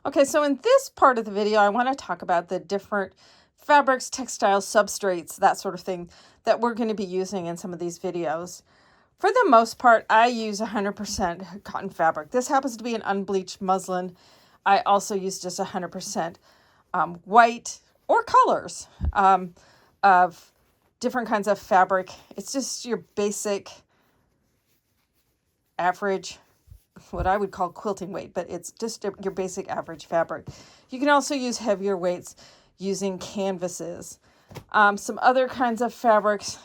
Okay, so in this part of the video, I want to talk about the different fabrics, textiles, substrates, that sort of thing that we're going to be using in some of these videos. For the most part, I use 100% cotton fabric. This happens to be an unbleached muslin. I also use just 100% white or colors of different kinds of fabric. It's just your basic average, what I would call quilting weight, but it's just your basic average fabric. You can also use heavier weights using canvases. Some other kinds of fabrics.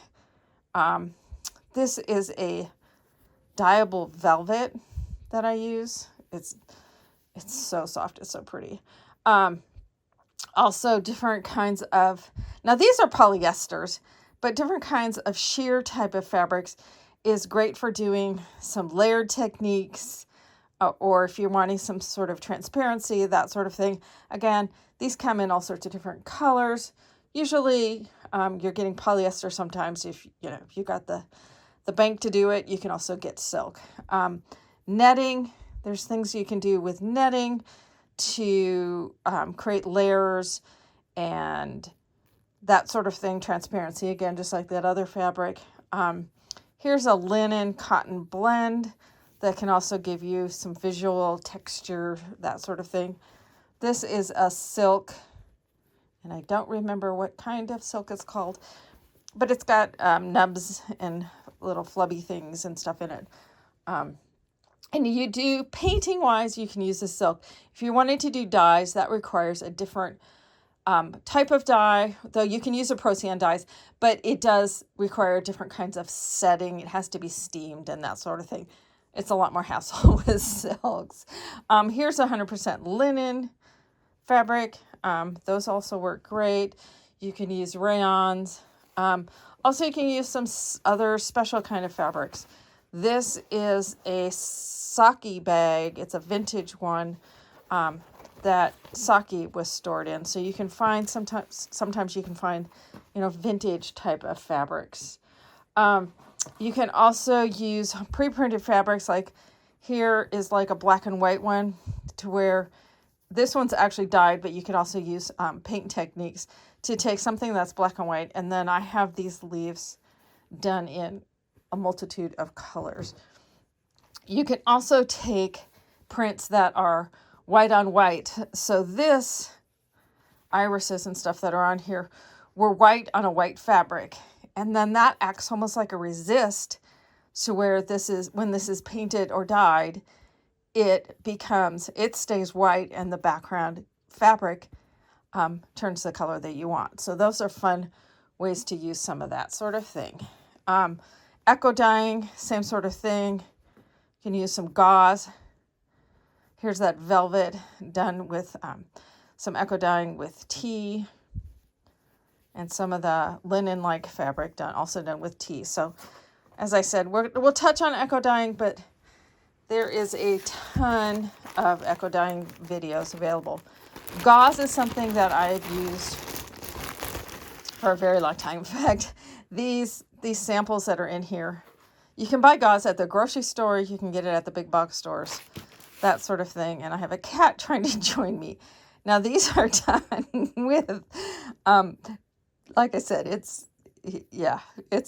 This is a dyeable velvet that I use. It's so soft. It's so pretty. Also different kinds of, now these are polyesters, but different kinds of sheer type of fabrics is great for doing some layered techniques, or if you're wanting some sort of transparency, that sort of thing. Again, these come in all sorts of different colors. Usually you're getting polyester sometimes. If you got the bank to do it, you can also get silk. Netting, there's things you can do with netting to create layers and that sort of thing. Transparency, again, just like that other fabric. Here's a linen cotton blend that can also give you some visual texture, that sort of thing. This is a silk, and I don't remember what kind of silk it's called, but it's got nubs and little flubby things and stuff in it. And you do, painting wise, you can use the silk. If you're wanting to do dyes, that requires a different type of dye, though you can use a Procyan dyes, but it does require different kinds of setting. It has to be steamed and that sort of thing. It's a lot more hassle with silks. Here's 100% linen fabric. Those also work great. You can use rayons. Also, you can use some other special kind of fabrics. This is a sake bag. It's a vintage one that sake was stored in. So you can find sometimes you can find, vintage type of fabrics. You can also use pre-printed fabrics. Like here is like a black and white one, to where this one's actually dyed, but you can also use paint techniques to take something that's black and white. And then I have these leaves done in a multitude of colors. You can also take prints that are white on white. So this irises and stuff that are on here were white on a white fabric. And then that acts almost like a resist, to where when this is painted or dyed, it stays white, and the background fabric turns the color that you want. So those are fun ways to use some of that sort of thing. Echo dyeing, same sort of thing. You can use some gauze. Here's that velvet done with some echo dyeing with tea, and some of the linen-like fabric also done with tea. So, as I said, we'll touch on echo dyeing, but there is a ton of echo dyeing videos available. Gauze is something that I've used for a very long time. In fact, these samples that are in here, you can buy gauze at the grocery store. You can get it at the big box stores, that sort of thing. And I have a cat trying to join me. Now, these are done with, like I said, it's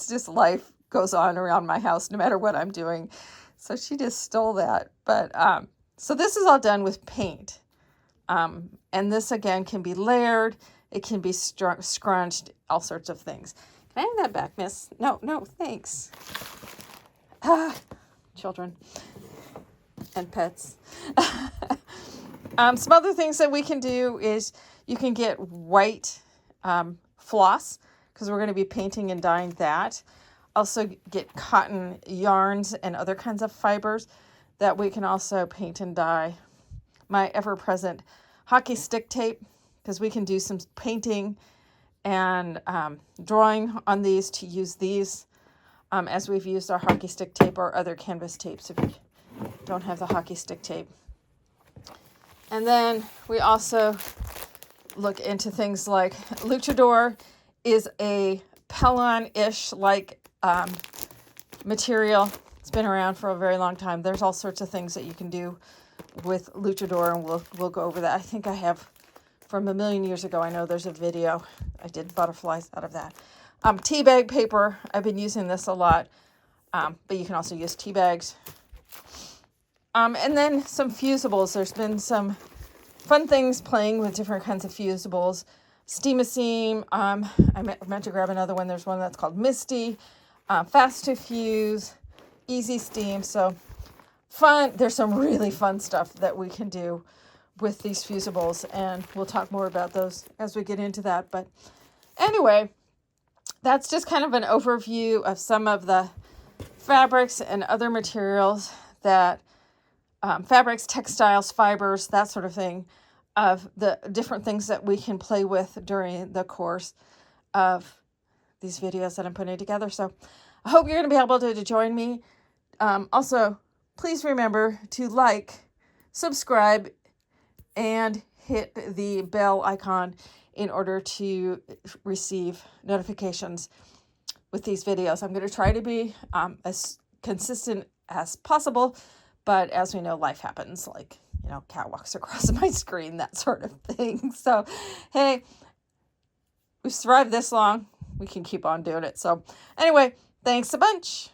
just life goes on around my house no matter what I'm doing. So she just stole that. But so this is all done with paint. And this, again, can be layered. It can be scrunched, all sorts of things. Can I have that back, miss? No, thanks. Children and pets. Some other things that we can do is you can get white floss, because we're going to be painting and dyeing that. Also get cotton yarns and other kinds of fibers that we can also paint and dye. My ever-present hockey stick tape, because we can do some painting and drawing on these to use these as we've used our hockey stick tape or other canvas tapes if you don't have the hockey stick tape. And then we also look into things like luchador is a Pellon-ish like material. It's been around for a very long time. There's all sorts of things that you can do with luchador, and we'll go over that. I think I have from a million years ago. I know there's a video. I did butterflies out of that. Tea bag paper. I've been using this a lot, but you can also use tea bags. And then some fusibles. There's been some fun things playing with different kinds of fusibles. Steam-a-seam. I meant to grab another one. There's one that's called Misty. Fast to fuse. Easy steam. So fun. There's some really fun stuff that we can do with these fusibles, and we'll talk more about those as we get into that. But anyway, that's just kind of an overview of some of the fabrics and other materials that fabrics, textiles, fibers, that sort of thing, of the different things that we can play with during the course of these videos that I'm putting together. So I hope you're going to be able to join me. Also, please remember to like, subscribe, and hit the bell icon in order to receive notifications with these videos. I'm going to try to be as consistent as possible, but as we know, life happens, like, cat walks across my screen, that sort of thing. So, hey, we've survived this long. We can keep on doing it. So anyway, thanks a bunch.